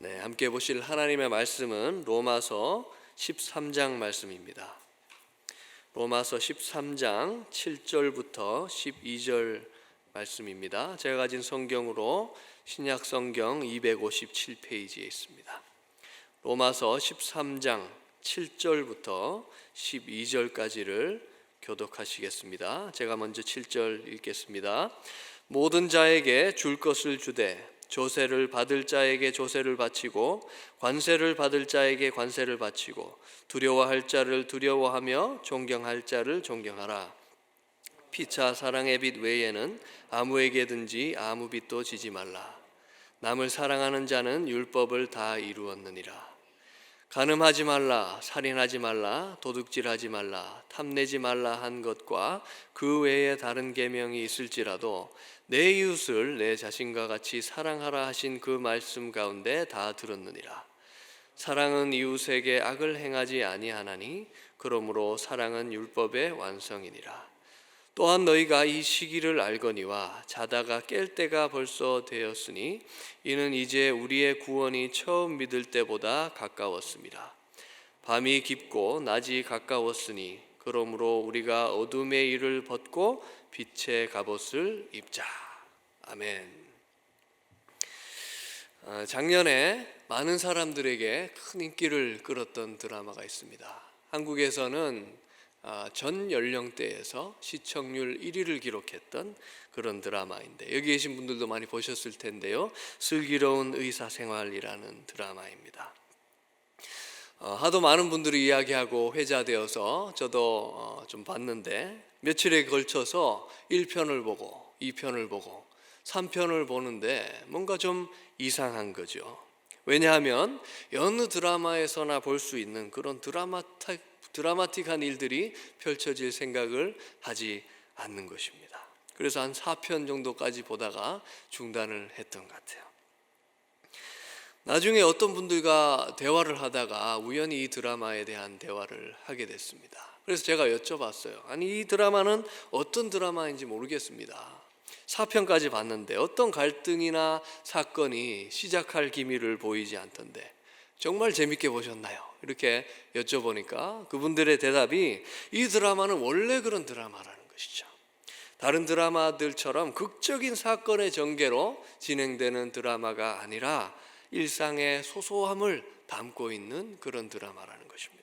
네, 함께 보실 하나님의 말씀은 로마서 13장 말씀입니다. 로마서 13장 7절부터 12절 말씀입니다. 제가 가진 성경으로 신약 성경 257페이지에 있습니다. 로마서 13장 7절부터 12절까지를 교독하시겠습니다. 제가 먼저 7절 읽겠습니다. 모든 자에게 줄 것을 주되 조세를 받을 자에게 조세를 바치고 관세를 받을 자에게 관세를 바치고 두려워할 자를 두려워하며 존경할 자를 존경하라. 피차 사랑의 빚 외에는 아무에게든지 아무 빚도 지지 말라. 남을 사랑하는 자는 율법을 다 이루었느니라. 간음하지 말라, 살인하지 말라, 도둑질하지 말라, 탐내지 말라 한 것과 그 외에 다른 계명이 있을지라도 내 이웃을 내 자신과 같이 사랑하라 하신 그 말씀 가운데 다 들었느니라. 사랑은 이웃에게 악을 행하지 아니하나니 그러므로 사랑은 율법의 완성이니라. 또한 너희가 이 시기를 알거니와 자다가 깰 때가 벌써 되었으니 이는 이제 우리의 구원이 처음 믿을 때보다 가까웠습니다. 밤이 깊고 낮이 가까웠으니 그러므로 우리가 어둠의 일을 벗고 빛의 갑옷을 입자. 아멘. 작년에 많은 사람들에게 큰 인기를 끌었던 드라마가 있습니다. 한국에서는 전 연령대에서 시청률 1위를 기록했던 그런 드라마인데, 여기 계신 분들도 많이 보셨을 텐데요. 슬기로운 의사생활이라는 드라마입니다. 하도 많은 분들이 이야기하고 회자되어서 저도 좀 봤는데, 며칠에 걸쳐서 1편을 보고 2편을 보고 3편을 보는데 뭔가 좀 이상한 거죠. 왜냐하면 여느 드라마에서나 볼 수 있는 그런 드라마틱한 일들이 펼쳐질 생각을 하지 않는 것입니다. 그래서 한 4편 정도까지 보다가 중단을 했던 것 같아요. 나중에 어떤 분들과 대화를 하다가 우연히 이 드라마에 대한 대화를 하게 됐습니다. 그래서 제가 여쭤봤어요. 아니, 이 드라마는 어떤 드라마인지 모르겠습니다. 4편까지 봤는데 어떤 갈등이나 사건이 시작할 기미를 보이지 않던데 정말 재밌게 보셨나요? 이렇게 여쭤보니까 그분들의 대답이 이 드라마는 원래 그런 드라마라는 것이죠. 다른 드라마들처럼 극적인 사건의 전개로 진행되는 드라마가 아니라 일상의 소소함을 담고 있는 그런 드라마라는 것입니다.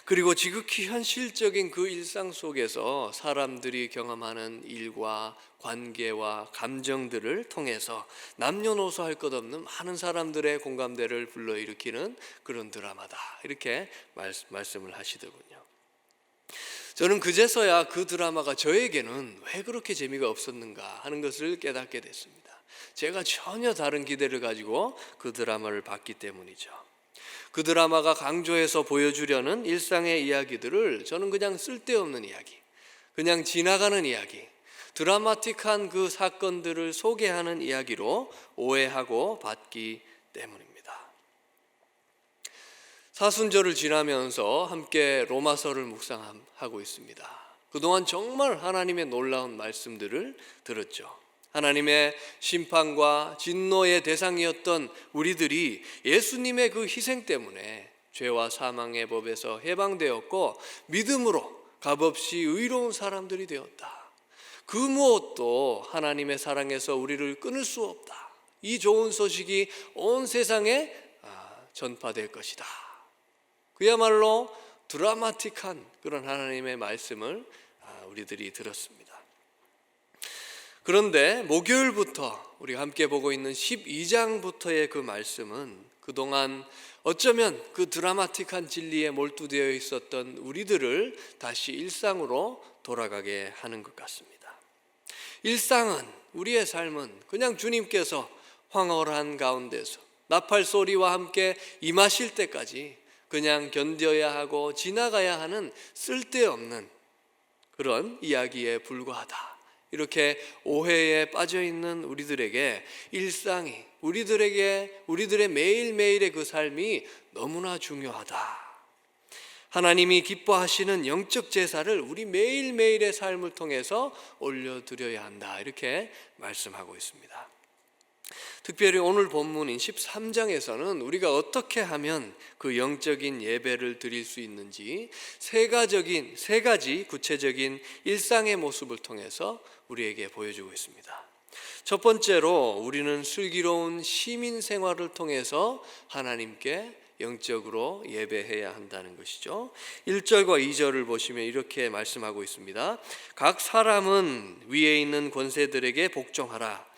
그리고 지극히 현실적인 그 일상 속에서 사람들이 경험하는 일과 관계와 감정들을 통해서 남녀노소 할 것 없는 많은 사람들의 공감대를 불러일으키는 그런 드라마다, 이렇게 말씀을 하시더군요. 저는 그제서야 그 드라마가 저에게는 왜 그렇게 재미가 없었는가 하는 것을 깨닫게 됐습니다. 제가 전혀 다른 기대를 가지고 그 드라마를 봤기 때문이죠. 그 드라마가 강조해서 보여주려는 일상의 이야기들을 저는 그냥 쓸데없는 이야기, 그냥 지나가는 이야기, 드라마틱한 그 사건들을 소개하는 이야기로 오해하고 봤기 때문입니다. 사순절을 지나면서 함께 로마서를 묵상하고 있습니다. 그동안 정말 하나님의 놀라운 말씀들을 들었죠. 하나님의 심판과 진노의 대상이었던 우리들이 예수님의 그 희생 때문에 죄와 사망의 법에서 해방되었고 믿음으로 값없이 의로운 사람들이 되었다. 그 무엇도 하나님의 사랑에서 우리를 끊을 수 없다. 이 좋은 소식이 온 세상에 전파될 것이다. 그야말로 드라마틱한 그런 하나님의 말씀을 우리들이 들었습니다. 그런데 목요일부터 우리가 함께 보고 있는 12장부터의 그 말씀은 그동안 어쩌면 그 드라마틱한 진리에 몰두되어 있었던 우리들을 다시 일상으로 돌아가게 하는 것 같습니다. 일상은, 우리의 삶은 그냥 주님께서 황홀한 가운데서 나팔 소리와 함께 임하실 때까지 그냥 견뎌야 하고 지나가야 하는 쓸데없는 그런 이야기에 불과하다. 이렇게 오해에 빠져있는 우리들에게 일상이, 우리들의 매일매일의 그 삶이 너무나 중요하다. 하나님이 기뻐하시는 영적 제사를 우리 매일매일의 삶을 통해서 올려드려야 한다. 이렇게 말씀하고 있습니다. 특별히 오늘 본문인 13장에서는 우리가 어떻게 하면 그 영적인 예배를 드릴 수 있는지 세 가지 구체적인 일상의 모습을 통해서 우리에게 보여주고 있습니다. 첫 번째로 우리는 슬기로운 시민 생활을 통해서 하나님께 영적으로 예배해야 한다는 것이죠. 1절과 2절을 보시면 이렇게 말씀하고 있습니다. 각 사람은 위에 있는 권세들에게 복종하라.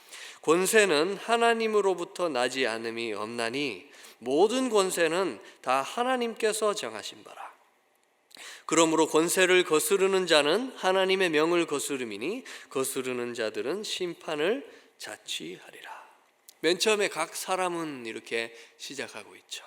권세는 하나님으로부터 나지 않음이 없나니 모든 권세는 다 하나님께서 정하신 바라. 그러므로 권세를 거스르는 자는 하나님의 명을 거스름이니 거스르는 자들은 심판을 자취하리라. 맨 처음에 각 사람은 이렇게 시작하고 있죠.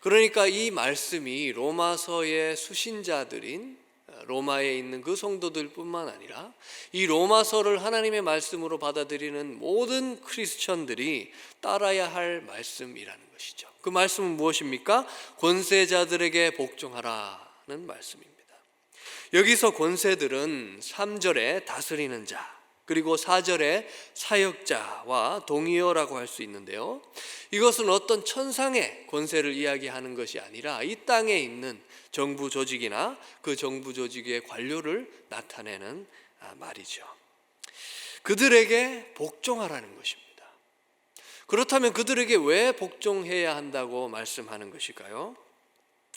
그러니까 이 말씀이 로마서의 수신자들인 로마에 있는 그 성도들 뿐만 아니라 이 로마서를 하나님의 말씀으로 받아들이는 모든 크리스천들이 따라야 할 말씀이라는 것이죠. 그 말씀은 무엇입니까? 권세자들에게 복종하라는 말씀입니다. 여기서 권세들은 3절에 다스리는 자, 그리고 4절에 사역자와 동의어라고 할 수 있는데요, 이것은 어떤 천상의 권세를 이야기하는 것이 아니라 이 땅에 있는 정부 조직이나 그 정부 조직의 관료를 나타내는 말이죠. 그들에게 복종하라는 것입니다. 그렇다면 그들에게 왜 복종해야 한다고 말씀하는 것일까요?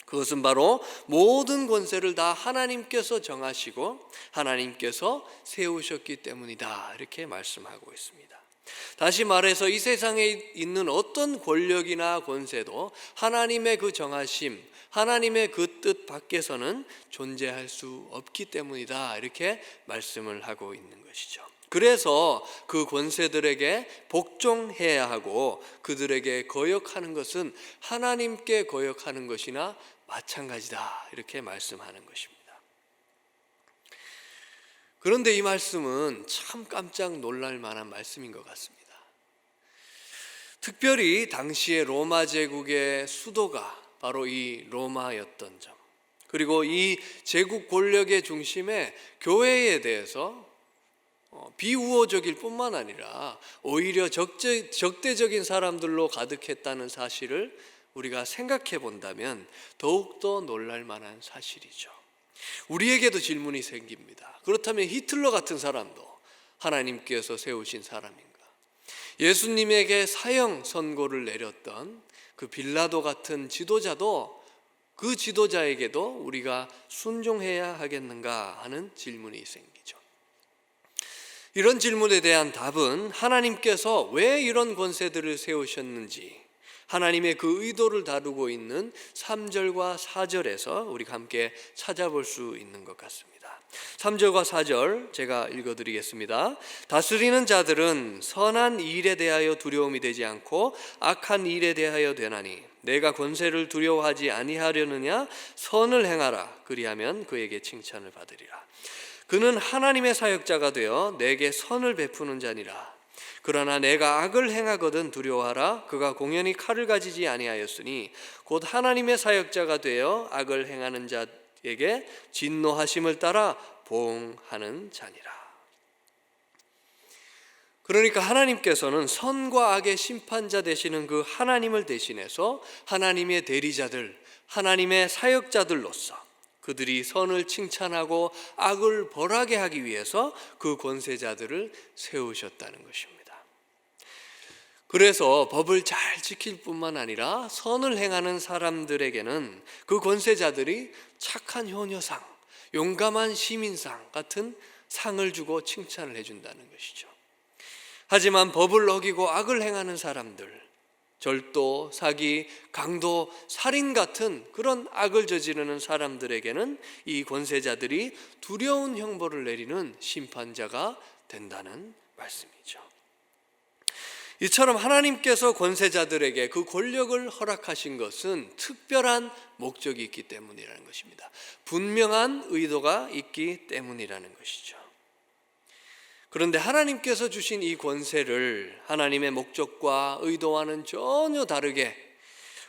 그것은 바로 모든 권세를 다 하나님께서 정하시고 하나님께서 세우셨기 때문이다, 이렇게 말씀하고 있습니다. 다시 말해서 이 세상에 있는 어떤 권력이나 권세도 하나님의 그 정하심, 하나님의 그 뜻 밖에서는 존재할 수 없기 때문이다, 이렇게 말씀을 하고 있는 것이죠. 그래서 그 권세들에게 복종해야 하고 그들에게 거역하는 것은 하나님께 거역하는 것이나 마찬가지다, 이렇게 말씀하는 것입니다. 그런데 이 말씀은 참 깜짝 놀랄 만한 말씀인 것 같습니다. 특별히 당시의 로마 제국의 수도가 바로 이 로마였던 점, 그리고 이 제국 권력의 중심에 교회에 대해서 비우호적일 뿐만 아니라 오히려 적대적인 사람들로 가득했다는 사실을 우리가 생각해 본다면 더욱더 놀랄 만한 사실이죠. 우리에게도 질문이 생깁니다. 그렇다면 히틀러 같은 사람도 하나님께서 세우신 사람인가? 예수님에게 사형 선고를 내렸던 그 빌라도 같은 지도자도 그 지도자에게도 우리가 순종해야 하겠는가 하는 질문이 생기죠. 이런 질문에 대한 답은 하나님께서 왜 이런 권세들을 세우셨는지 하나님의 그 의도를 다루고 있는 3절과 4절에서 우리가 함께 찾아볼 수 있는 것 같습니다. 3절과 4절 제가 읽어드리겠습니다. 다스리는 자들은 선한 일에 대하여 두려움이 되지 않고 악한 일에 대하여 되나니 내가 권세를 두려워하지 아니하려느냐? 선을 행하라. 그리하면 그에게 칭찬을 받으리라. 그는 하나님의 사역자가 되어 내게 선을 베푸는 자니라. 그러나 내가 악을 행하거든 두려워하라. 그가 공연히 칼을 가지지 아니하였으니 곧 하나님의 사역자가 되어 악을 행하는 자에게 진노하심을 따라 보응하는 자니라. 그러니까 하나님께서는 선과 악의 심판자 되시는 그 하나님을 대신해서 하나님의 대리자들, 하나님의 사역자들로서 그들이 선을 칭찬하고 악을 벌하게 하기 위해서 그 권세자들을 세우셨다는 것입니다. 그래서 법을 잘 지킬 뿐만 아니라 선을 행하는 사람들에게는 그 권세자들이 착한 효녀상, 용감한 시민상 같은 상을 주고 칭찬을 해준다는 것이죠. 하지만 법을 어기고 악을 행하는 사람들, 절도, 사기, 강도, 살인 같은 그런 악을 저지르는 사람들에게는 이 권세자들이 두려운 형벌을 내리는 심판자가 된다는 말씀이죠. 이처럼 하나님께서 권세자들에게 그 권력을 허락하신 것은 특별한 목적이 있기 때문이라는 것입니다. 분명한 의도가 있기 때문이라는 것이죠. 그런데 하나님께서 주신 이 권세를 하나님의 목적과 의도와는 전혀 다르게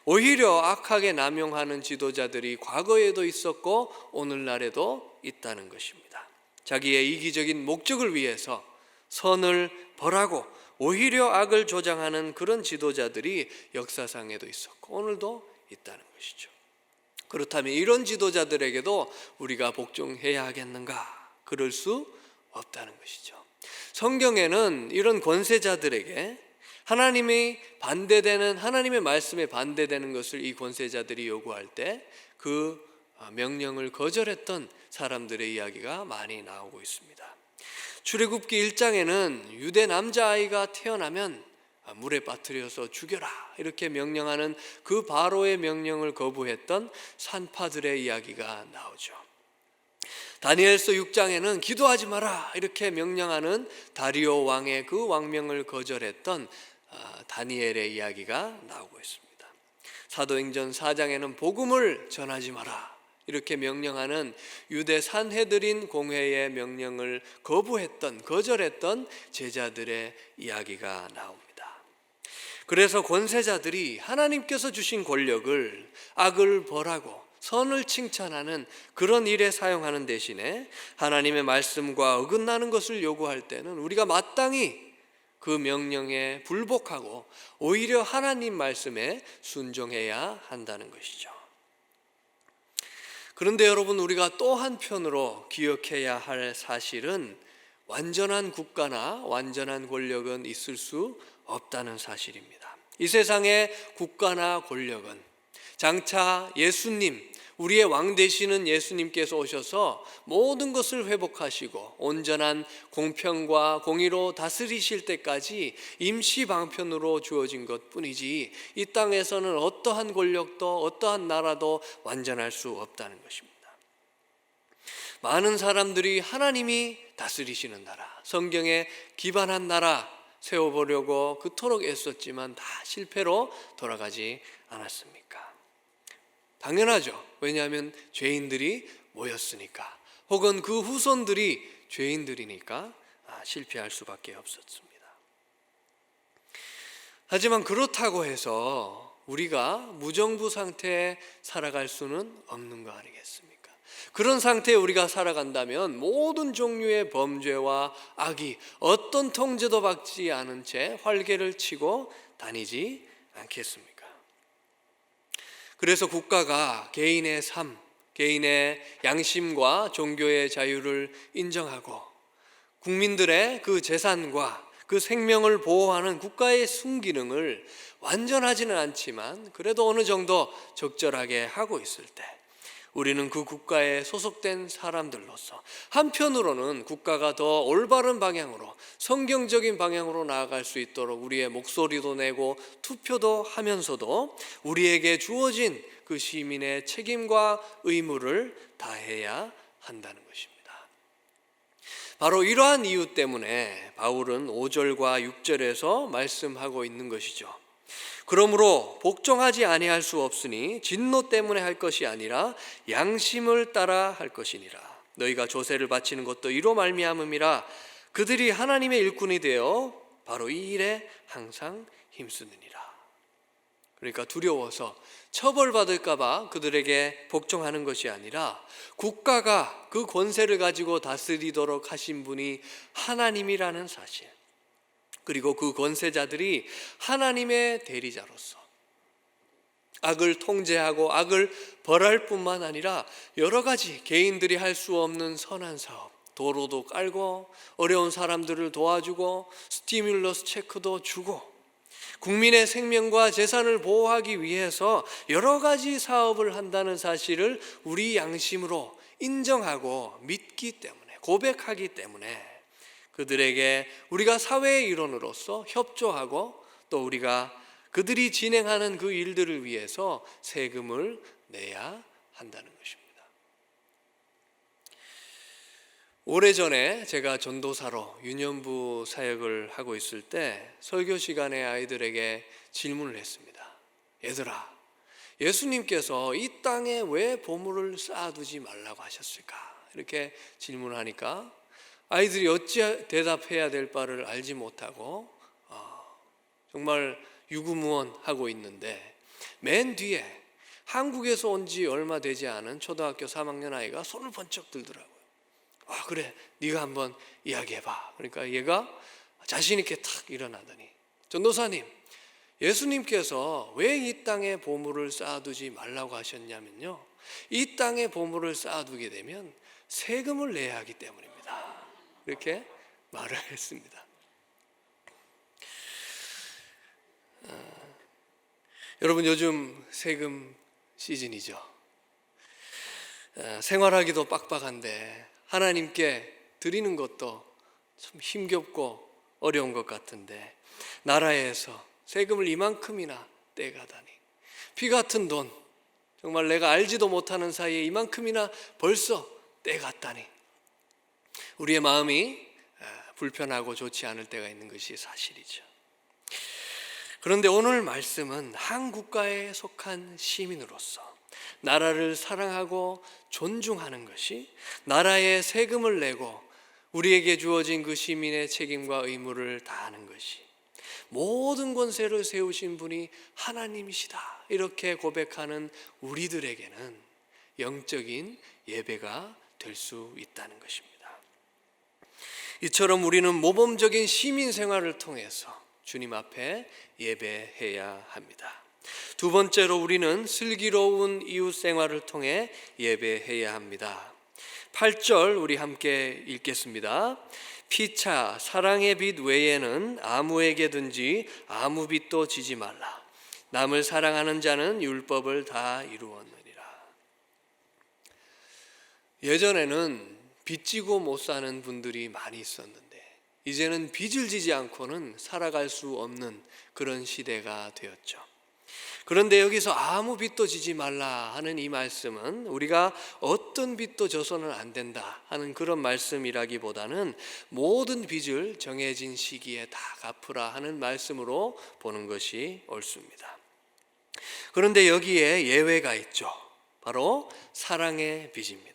오히려 악하게 남용하는 지도자들이 과거에도 있었고 오늘날에도 있다는 것입니다. 자기의 이기적인 목적을 위해서 선을 벌하고 오히려 악을 조장하는 그런 지도자들이 역사상에도 있었고 오늘도 있다는 것이죠. 그렇다면 이런 지도자들에게도 우리가 복종해야 하겠는가? 그럴 수 없다는 것이죠. 성경에는 이런 권세자들에게 하나님의 말씀에 반대되는 것을 이 권세자들이 요구할 때 그 명령을 거절했던 사람들의 이야기가 많이 나오고 있습니다. 출애굽기 1장에는 유대 남자아이가 태어나면 물에 빠뜨려서 죽여라 이렇게 명령하는 그 바로의 명령을 거부했던 산파들의 이야기가 나오죠. 다니엘서 6장에는 기도하지 마라 이렇게 명령하는 다리오 왕의 그 왕명을 거절했던 다니엘의 이야기가 나오고 있습니다. 사도행전 4장에는 복음을 전하지 마라 이렇게 명령하는 유대 산헤드린 공회의 명령을 거절했던 제자들의 이야기가 나옵니다. 그래서 권세자들이 하나님께서 주신 권력을 악을 벌하고 선을 칭찬하는 그런 일에 사용하는 대신에 하나님의 말씀과 어긋나는 것을 요구할 때는 우리가 마땅히 그 명령에 불복하고 오히려 하나님 말씀에 순종해야 한다는 것이죠. 그런데 여러분, 우리가 또 한편으로 기억해야 할 사실은 완전한 국가나 완전한 권력은 있을 수 없다는 사실입니다. 이 세상의 국가나 권력은 장차 예수님, 우리의 왕 되시는 예수님께서 오셔서 모든 것을 회복하시고 온전한 공평과 공의로 다스리실 때까지 임시 방편으로 주어진 것뿐이지 이 땅에서는 어떠한 권력도 어떠한 나라도 완전할 수 없다는 것입니다. 많은 사람들이 하나님이 다스리시는 나라, 성경에 기반한 나라 세워보려고 그토록 애썼지만 다 실패로 돌아가지 않았습니까? 당연하죠. 왜냐하면 죄인들이 모였으니까, 혹은 그 후손들이 죄인들이니까 실패할 수밖에 없었습니다. 하지만 그렇다고 해서 우리가 무정부 상태에 살아갈 수는 없는 거 아니겠습니까? 그런 상태에 우리가 살아간다면 모든 종류의 범죄와 악이 어떤 통제도 받지 않은 채 활개를 치고 다니지 않겠습니까? 그래서 국가가 개인의 삶, 개인의 양심과 종교의 자유를 인정하고 국민들의 그 재산과 그 생명을 보호하는 국가의 순기능을 완전하지는 않지만 그래도 어느 정도 적절하게 하고 있을 때 우리는 그 국가에 소속된 사람들로서 한편으로는 국가가 더 올바른 방향으로, 성경적인 방향으로 나아갈 수 있도록 우리의 목소리도 내고 투표도 하면서도 우리에게 주어진 그 시민의 책임과 의무를 다해야 한다는 것입니다. 바로 이러한 이유 때문에 바울은 5절과 6절에서 말씀하고 있는 것이죠. 그러므로 복종하지 아니할 수 없으니 진노 때문에 할 것이 아니라 양심을 따라 할 것이니라. 너희가 조세를 바치는 것도 이로 말미암음이라. 그들이 하나님의 일꾼이 되어 바로 이 일에 항상 힘쓰느니라. 그러니까 두려워서 처벌받을까 봐 그들에게 복종하는 것이 아니라 국가가 그 권세를 가지고 다스리도록 하신 분이 하나님이라는 사실, 그리고 그 권세자들이 하나님의 대리자로서 악을 통제하고 악을 벌할 뿐만 아니라 여러 가지 개인들이 할 수 없는 선한 사업, 도로도 깔고 어려운 사람들을 도와주고 스티뮬러스 체크도 주고 국민의 생명과 재산을 보호하기 위해서 여러 가지 사업을 한다는 사실을 우리 양심으로 인정하고 믿기 때문에, 고백하기 때문에 그들에게 우리가 사회의 일원으로서 협조하고 또 우리가 그들이 진행하는 그 일들을 위해서 세금을 내야 한다는 것입니다. 오래전에 제가 전도사로 유년부 사역을 하고 있을 때 설교 시간에 아이들에게 질문을 했습니다. 얘들아, 예수님께서 이 땅에 왜 보물을 쌓아두지 말라고 하셨을까? 이렇게 질문하니까 아이들이 어찌 대답해야 될 바를 알지 못하고 정말 유구무원하고 있는데 맨 뒤에 한국에서 온 지 얼마 되지 않은 초등학교 3학년 아이가 손을 번쩍 들더라고요. 그래, 네가 한번 이야기해봐. 그러니까 얘가 자신 있게 탁 일어나더니, 전도사님, 예수님께서 왜 이 땅에 보물을 쌓아두지 말라고 하셨냐면요, 이 땅에 보물을 쌓아두게 되면 세금을 내야 하기 때문입니다. 이렇게 말을 했습니다. 여러분, 요즘 세금 시즌이죠. 생활하기도 빡빡한데 하나님께 드리는 것도 참 힘겹고 어려운 것 같은데, 나라에서 세금을 이만큼이나 떼가다니, 피 같은 돈, 정말 내가 알지도 못하는 사이에 이만큼이나 벌써 떼갔다니, 우리의 마음이 불편하고 좋지 않을 때가 있는 것이 사실이죠. 그런데 오늘 말씀은 한 국가에 속한 시민으로서 나라를 사랑하고 존중하는 것이, 나라에 세금을 내고 우리에게 주어진 그 시민의 책임과 의무를 다하는 것이, 모든 권세를 세우신 분이 하나님이시다, 이렇게 고백하는 우리들에게는 영적인 예배가 될 수 있다는 것입니다. 이처럼 우리는 모범적인 시민 생활을 통해서 주님 앞에 예배해야 합니다. 두 번째로, 우리는 슬기로운 이웃 생활을 통해 예배해야 합니다. 8절 우리 함께 읽겠습니다. 피차 사랑의 빚 외에는 아무에게든지 아무 빚도 지지 말라. 남을 사랑하는 자는 율법을 다 이루었느니라. 예전에는 빚 지고 못 사는 분들이 많이 있었는데, 이제는 빚을 지지 않고는 살아갈 수 없는 그런 시대가 되었죠. 그런데 여기서 아무 빚도 지지 말라 하는 이 말씀은 우리가 어떤 빚도 져서는 안 된다 하는 그런 말씀이라기보다는 모든 빚을 정해진 시기에 다 갚으라 하는 말씀으로 보는 것이 옳습니다. 그런데 여기에 예외가 있죠. 바로 사랑의 빚입니다.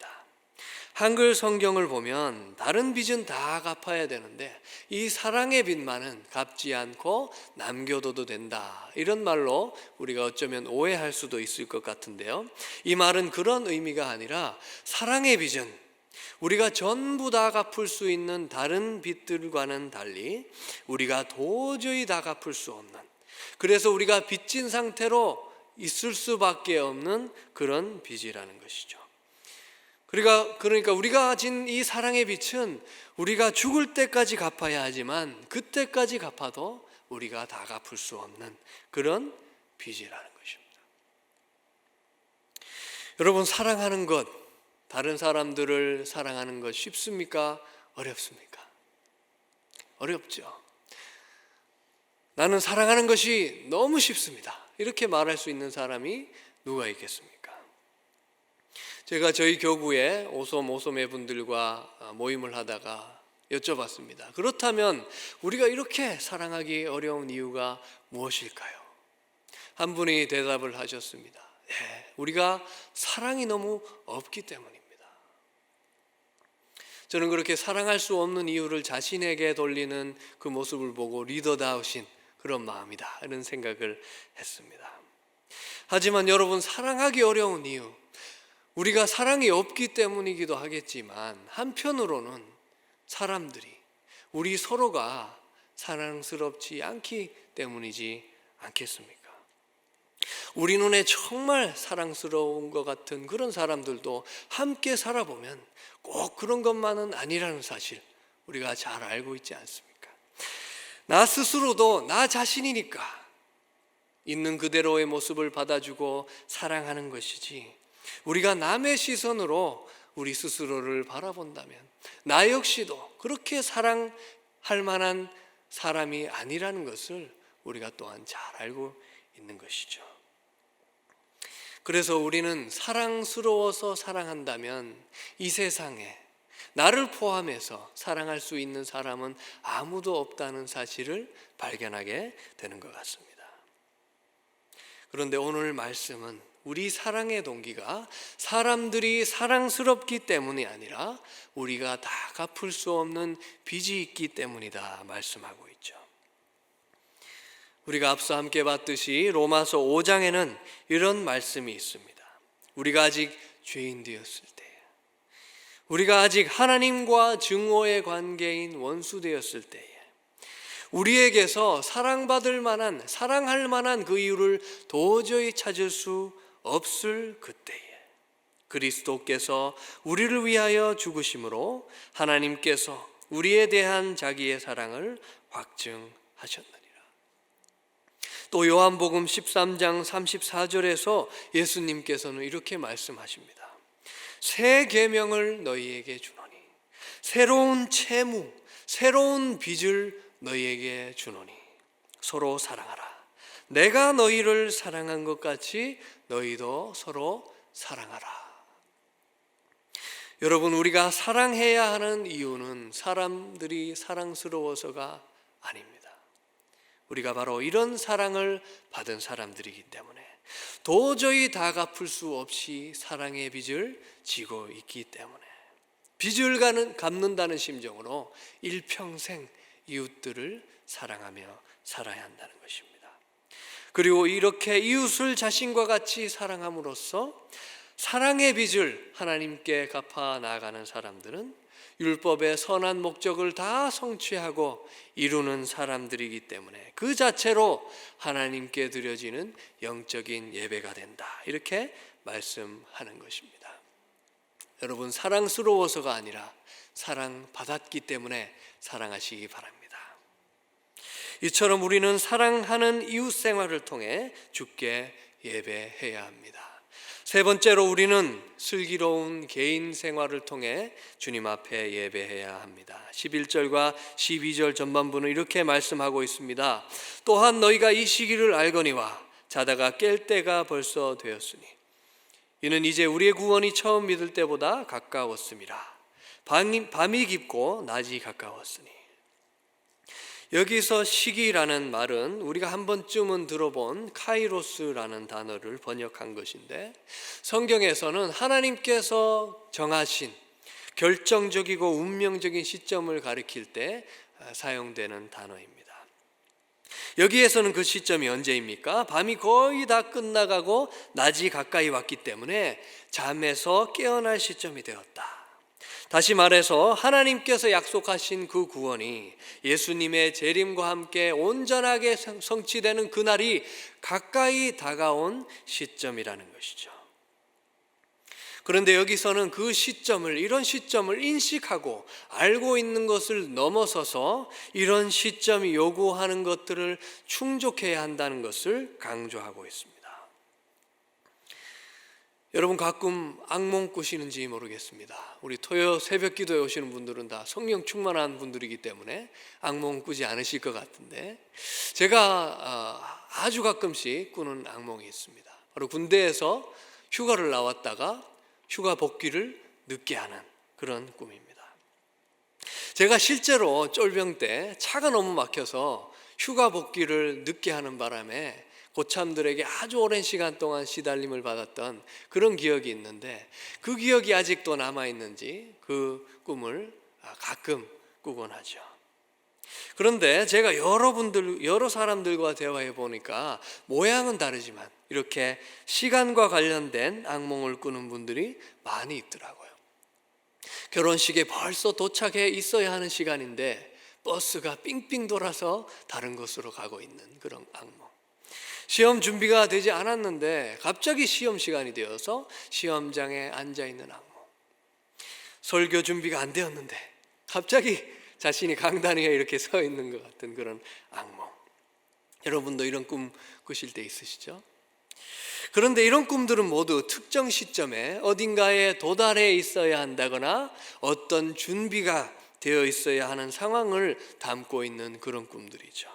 한글 성경을 보면 다른 빚은 다 갚아야 되는데 이 사랑의 빚만은 갚지 않고 남겨둬도 된다, 이런 말로 우리가 어쩌면 오해할 수도 있을 것 같은데요, 이 말은 그런 의미가 아니라, 사랑의 빚은 우리가 전부 다 갚을 수 있는 다른 빚들과는 달리 우리가 도저히 다 갚을 수 없는, 그래서 우리가 빚진 상태로 있을 수밖에 없는 그런 빚이라는 것이죠. 그러니까 우리가 진 이 사랑의 빚은 우리가 죽을 때까지 갚아야 하지만, 그때까지 갚아도 우리가 다 갚을 수 없는 그런 빚이라는 것입니다. 여러분, 사랑하는 것, 다른 사람들을 사랑하는 것 쉽습니까? 어렵습니까? 어렵죠. 나는 사랑하는 것이 너무 쉽습니다, 이렇게 말할 수 있는 사람이 누가 있겠습니까? 제가 저희 교구에 오솜의 분들과 모임을 하다가 여쭤봤습니다. 그렇다면 우리가 이렇게 사랑하기 어려운 이유가 무엇일까요? 한 분이 대답을 하셨습니다. 네, 우리가 사랑이 너무 없기 때문입니다. 저는 그렇게 사랑할 수 없는 이유를 자신에게 돌리는 그 모습을 보고 리더다우신 그런 마음이다, 이런 생각을 했습니다. 하지만 여러분, 사랑하기 어려운 이유, 우리가 사랑이 없기 때문이기도 하겠지만, 한편으로는 사람들이, 우리 서로가 사랑스럽지 않기 때문이지 않겠습니까? 우리 눈에 정말 사랑스러운 것 같은 그런 사람들도 함께 살아보면 꼭 그런 것만은 아니라는 사실 우리가 잘 알고 있지 않습니까? 나 스스로도 나 자신이니까 있는 그대로의 모습을 받아주고 사랑하는 것이지, 우리가 남의 시선으로 우리 스스로를 바라본다면 나 역시도 그렇게 사랑할 만한 사람이 아니라는 것을 우리가 또한 잘 알고 있는 것이죠. 그래서 우리는 사랑스러워서 사랑한다면 이 세상에 나를 포함해서 사랑할 수 있는 사람은 아무도 없다는 사실을 발견하게 되는 것 같습니다. 그런데 오늘 말씀은 우리 사랑의 동기가 사람들이 사랑스럽기 때문이 아니라 우리가 다 갚을 수 없는 빚이 있기 때문이다 말씀하고 있죠. 우리가 앞서 함께 봤듯이 로마서 5장에는 이런 말씀이 있습니다. 우리가 아직 죄인 되었을 때, 우리가 아직 하나님과 증오의 관계인 원수 되었을 때에 우리에게서 사랑받을 만한, 사랑할 만한 그 이유를 도저히 찾을 수 없을 그때에 그리스도께서 우리를 위하여 죽으심으로 하나님께서 우리에 대한 자기의 사랑을 확증하셨느니라. 또 요한복음 13장 34절에서 예수님께서는 이렇게 말씀하십니다. 새 계명을 너희에게 주노니, 새로운 채무, 새로운 빚을 너희에게 주노니 서로 사랑하라. 내가 너희를 사랑한 것 같이 너희도 서로 사랑하라. 여러분, 우리가 사랑해야 하는 이유는 사람들이 사랑스러워서가 아닙니다. 우리가 바로 이런 사랑을 받은 사람들이기 때문에 도저히 다 갚을 수 없이 사랑의 빚을 지고 있기 때문에 빚을 갚는다는 심정으로 일평생 이웃들을 사랑하며 살아야 한다는 것입니다. 그리고 이렇게 이웃을 자신과 같이 사랑함으로써 사랑의 빚을 하나님께 갚아 나가는 사람들은 율법의 선한 목적을 다 성취하고 이루는 사람들이기 때문에 그 자체로 하나님께 드려지는 영적인 예배가 된다, 이렇게 말씀하는 것입니다. 여러분, 사랑스러워서가 아니라 사랑받았기 때문에 사랑하시기 바랍니다. 이처럼 우리는 사랑하는 이웃 생활을 통해 주께 예배해야 합니다. 세 번째로 우리는 슬기로운 개인 생활을 통해 주님 앞에 예배해야 합니다. 11절과 12절 전반부는 이렇게 말씀하고 있습니다. 또한 너희가 이 시기를 알거니와 자다가 깰 때가 벌써 되었으니 이는 이제 우리의 구원이 처음 믿을 때보다 가까웠음이라. 밤이 깊고 낮이 가까웠으니. 여기서 시기라는 말은 우리가 한 번쯤은 들어본 카이로스라는 단어를 번역한 것인데, 성경에서는 하나님께서 정하신 결정적이고 운명적인 시점을 가리킬 때 사용되는 단어입니다. 여기에서는 그 시점이 언제입니까? 밤이 거의 다 끝나가고 낮이 가까이 왔기 때문에 잠에서 깨어날 시점이 되었다. 다시 말해서 하나님께서 약속하신 그 구원이 예수님의 재림과 함께 온전하게 성취되는 그날이 가까이 다가온 시점이라는 것이죠. 그런데 여기서는 그 시점을, 이런 시점을 인식하고 알고 있는 것을 넘어서서 이런 시점이 요구하는 것들을 충족해야 한다는 것을 강조하고 있습니다. 여러분, 가끔 악몽 꾸시는지 모르겠습니다. 우리 토요 새벽 기도에 오시는 분들은 다 성령 충만한 분들이기 때문에 악몽 꾸지 않으실 것 같은데, 제가 아주 가끔씩 꾸는 악몽이 있습니다. 바로 군대에서 휴가를 나왔다가 휴가 복귀를 늦게 하는 그런 꿈입니다. 제가 실제로 쫄병 때 차가 너무 막혀서 휴가 복귀를 늦게 하는 바람에 고참들에게 아주 오랜 시간 동안 시달림을 받았던 그런 기억이 있는데, 그 기억이 아직도 남아있는지 그 꿈을 가끔 꾸곤 하죠. 그런데 제가 여러 사람들과 대화해 보니까 모양은 다르지만 이렇게 시간과 관련된 악몽을 꾸는 분들이 많이 있더라고요. 결혼식에 벌써 도착해 있어야 하는 시간인데 버스가 삥삥 돌아서 다른 곳으로 가고 있는 그런 악몽. 시험 준비가 되지 않았는데 갑자기 시험 시간이 되어서 시험장에 앉아있는 악몽. 설교 준비가 안 되었는데 갑자기 자신이 강단 위에 이렇게 서 있는 것 같은 그런 악몽. 여러분도 이런 꿈 꾸실 때 있으시죠? 그런데 이런 꿈들은 모두 특정 시점에 어딘가에 도달해 있어야 한다거나 어떤 준비가 되어 있어야 하는 상황을 담고 있는 그런 꿈들이죠.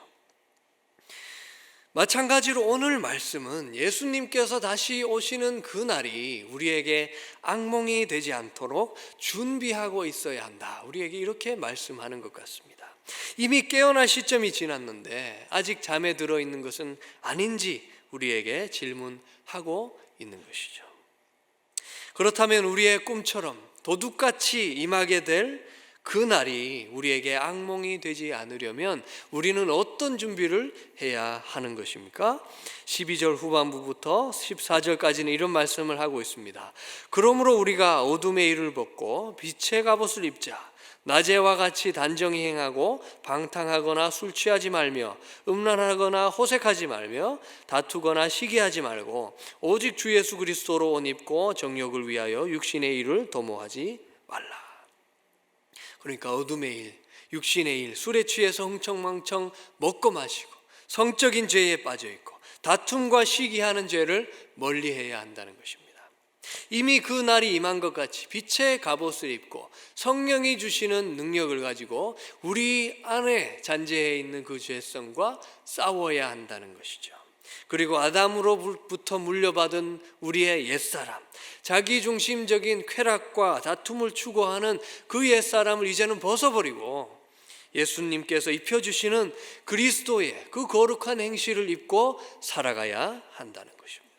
마찬가지로 오늘 말씀은 예수님께서 다시 오시는 그날이 우리에게 악몽이 되지 않도록 준비하고 있어야 한다, 우리에게 이렇게 말씀하는 것 같습니다. 이미 깨어날 시점이 지났는데 아직 잠에 들어있는 것은 아닌지 우리에게 질문하고 있는 것이죠. 그렇다면 우리의 꿈처럼 도둑같이 임하게 될 그날이 우리에게 악몽이 되지 않으려면 우리는 어떤 준비를 해야 하는 것입니까? 12절 후반부부터 14절까지는 이런 말씀을 하고 있습니다. 그러므로 우리가 어둠의 일을 벗고 빛의 갑옷을 입자. 낮에와 같이 단정히 행하고 방탕하거나 술 취하지 말며 음란하거나 호색하지 말며 다투거나 시기하지 말고 오직 주 예수 그리스도로 옷 입고 정욕을 위하여 육신의 일을 도모하지 말라. 그러니까 어둠의 일, 육신의 일, 술에 취해서 흥청망청 먹고 마시고 성적인 죄에 빠져 있고 다툼과 시기하는 죄를 멀리해야 한다는 것입니다. 이미 그 날이 임한 것 같이 빛의 갑옷을 입고 성령이 주시는 능력을 가지고 우리 안에 잔재해 있는 그 죄성과 싸워야 한다는 것이죠. 그리고 아담으로부터 물려받은 우리의 옛사람, 자기중심적인 쾌락과 다툼을 추구하는 그 옛사람을 이제는 벗어버리고 예수님께서 입혀주시는 그리스도의 그 거룩한 행실을 입고 살아가야 한다는 것입니다.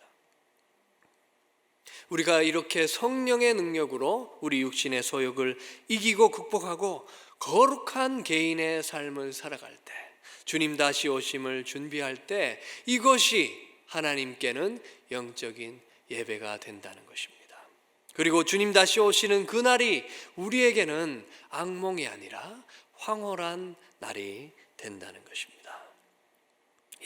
우리가 이렇게 성령의 능력으로 우리 육신의 소욕을 이기고 극복하고 거룩한 개인의 삶을 살아갈 때, 주님 다시 오심을 준비할 때 이것이 하나님께는 영적인 예배가 된다는 것입니다. 그리고 주님 다시 오시는 그날이 우리에게는 악몽이 아니라 황홀한 날이 된다는 것입니다.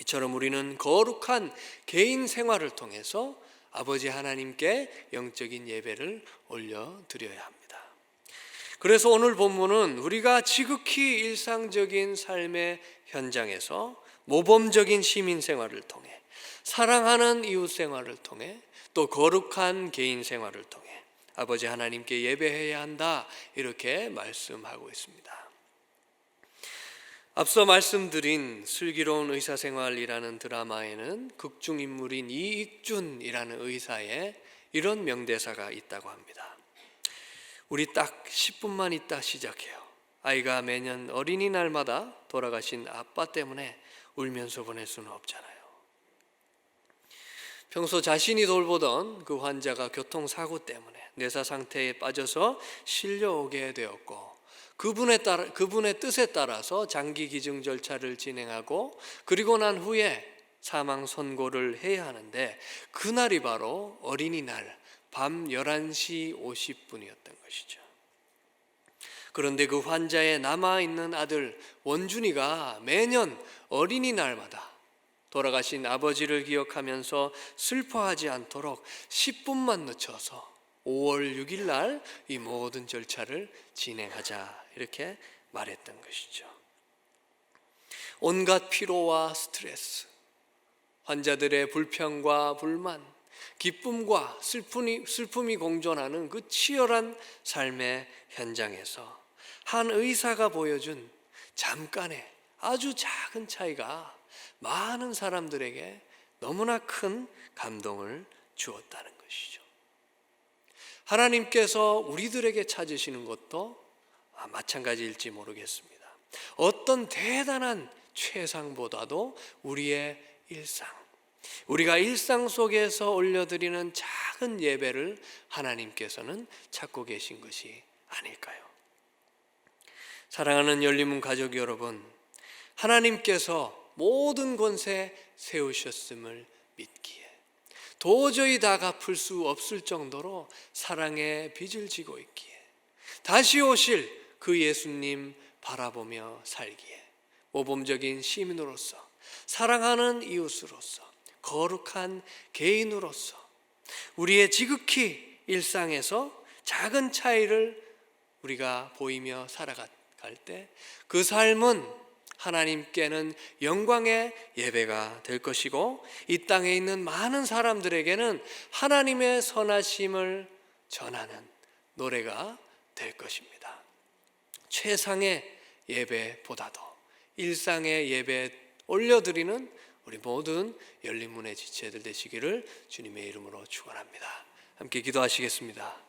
이처럼 우리는 거룩한 개인 생활을 통해서 아버지 하나님께 영적인 예배를 올려드려야 합니다. 그래서 오늘 본문은 우리가 지극히 일상적인 삶의 현장에서 모범적인 시민 생활을 통해, 사랑하는 이웃 생활을 통해, 또 거룩한 개인 생활을 통해 아버지 하나님께 예배해야 한다, 이렇게 말씀하고 있습니다. 앞서 말씀드린 슬기로운 의사생활이라는 드라마에는 극중 인물인 이익준이라는 의사의 이런 명대사가 있다고 합니다. 우리 딱 10분만 있다 시작해요. 아이가 매년 어린이날마다 돌아가신 아빠 때문에 울면서 보낼 수는 없잖아요. 평소 자신이 돌보던 그 환자가 교통사고 때문에 뇌사 상태에 빠져서 실려오게 되었고, 그분의 뜻에 따라서 장기 기증 절차를 진행하고 그리고 난 후에 사망 선고를 해야 하는데, 그날이 바로 어린이날 밤 11시 50분이었던 것이죠. 그런데 그 환자의 남아있는 아들 원준이가 매년 어린이날마다 돌아가신 아버지를 기억하면서 슬퍼하지 않도록 10분만 늦춰서 5월 6일 날 이 모든 절차를 진행하자, 이렇게 말했던 것이죠. 온갖 피로와 스트레스, 환자들의 불평과 불만, 기쁨과 슬픔이 공존하는 그 치열한 삶의 현장에서 한 의사가 보여준 잠깐의 아주 작은 차이가 많은 사람들에게 너무나 큰 감동을 주었다는 것이죠. 하나님께서 우리들에게 찾으시는 것도 마찬가지일지 모르겠습니다. 어떤 대단한 최상보다도 우리의 일상, 우리가 일상 속에서 올려드리는 작은 예배를 하나님께서는 찾고 계신 것이 아닐까요? 사랑하는 열린문 가족 여러분, 하나님께서 모든 권세 세우셨음을 믿기에 도저히 다 갚을 수 없을 정도로 사랑의 빚을 지고 있기에 다시 오실 그 예수님 바라보며 살기에 모범적인 시민으로서, 사랑하는 이웃으로서, 거룩한 개인으로서 우리의 지극히 일상에서 작은 차이를 우리가 보이며 살아갈 때 그 삶은 하나님께는 영광의 예배가 될 것이고, 이 땅에 있는 많은 사람들에게는 하나님의 선하심을 전하는 노래가 될 것입니다. 최상의 예배보다도 일상의 예배 올려드리는 우리 모든 열린문의 지체들 되시기를 주님의 이름으로 축원합니다. 함께 기도하시겠습니다.